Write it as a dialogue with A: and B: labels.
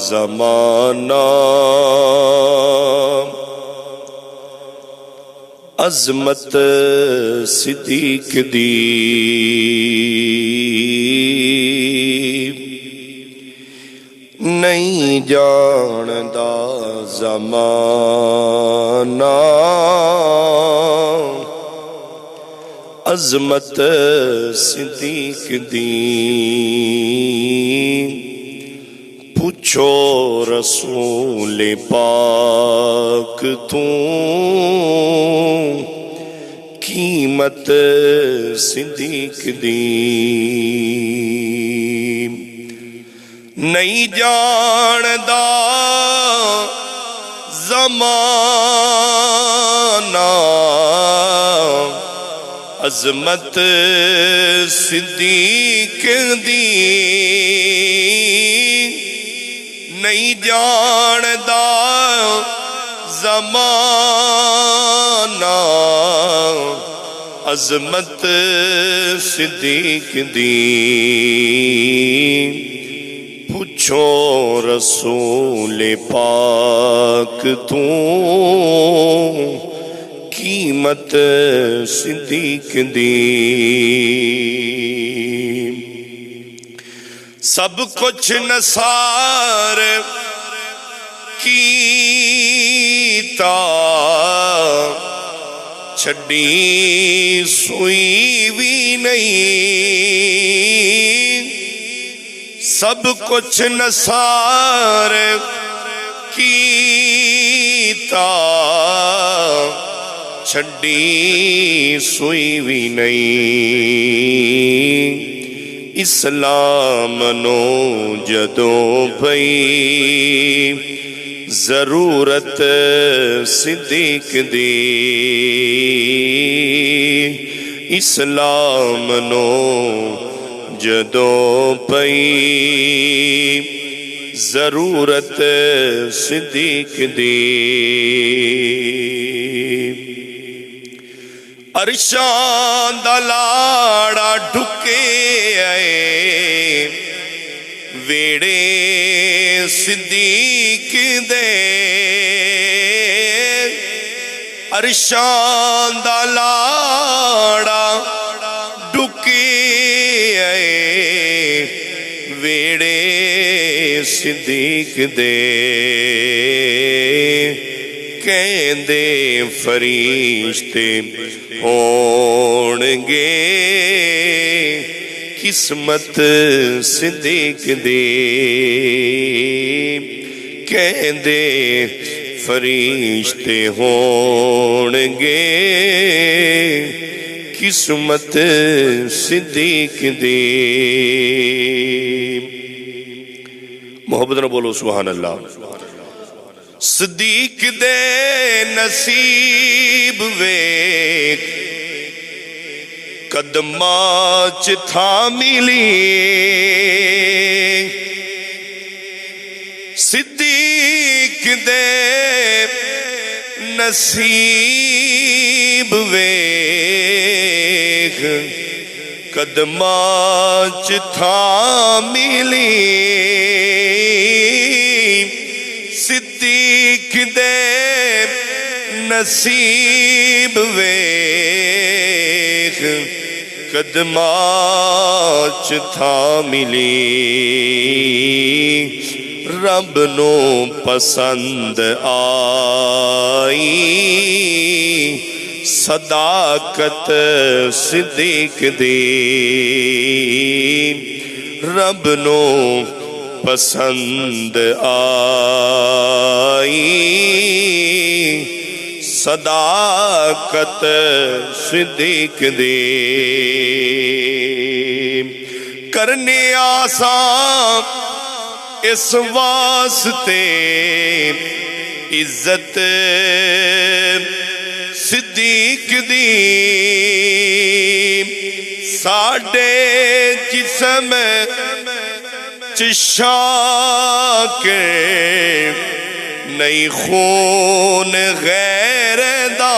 A: زمانہ عظمت صدیق دی نہیں جاندا زمانہ عظمت صدیق دی پوچھو رسول پاک تو قیمت صدیق دی نہیں جاندا زمانہ عظمت صدیق دی نہیں جاندا زمانہ عظمت صدیق دی پوچھو رسول پاک تو قیمت صدیق دی سب کچھ نثار کیتا چھڈی سوئی بھی نہیں سب کچھ نثار کیتا چھڈی سوئی بھی نہیں اسلام نو جدوں پئی ضرورت صدیق دی اسلام نو جدوں پئی ضرورت صدیق دی عرشاں دا لاڑا ڈھکے آئے ویڑے صدیق دے عرشاں دا لاڑا ڈھکے آئے ویڑے صدیق دے کہندے فرشتے ہونگے قسمت صدیق دی کہندے فرشتے ہونگے قسمت صدیق دی محبت نہ بولو سبحان اللہ صدیق دے نصیب ویکھ قدماں چ تھا ملی صدیق دے نصیب ویکھ قدماں چ تھا ملی صدیق دے نصیب ویکھ قدماں چ تھا ملی رب نو پسند آئی صداقت صدیق دی رب نو پسند آئی صداقت صدیق دی کرنے آسان اس واسطے عزت صدیق دی ساڈے جسم چشاک نہیں خون غیر دا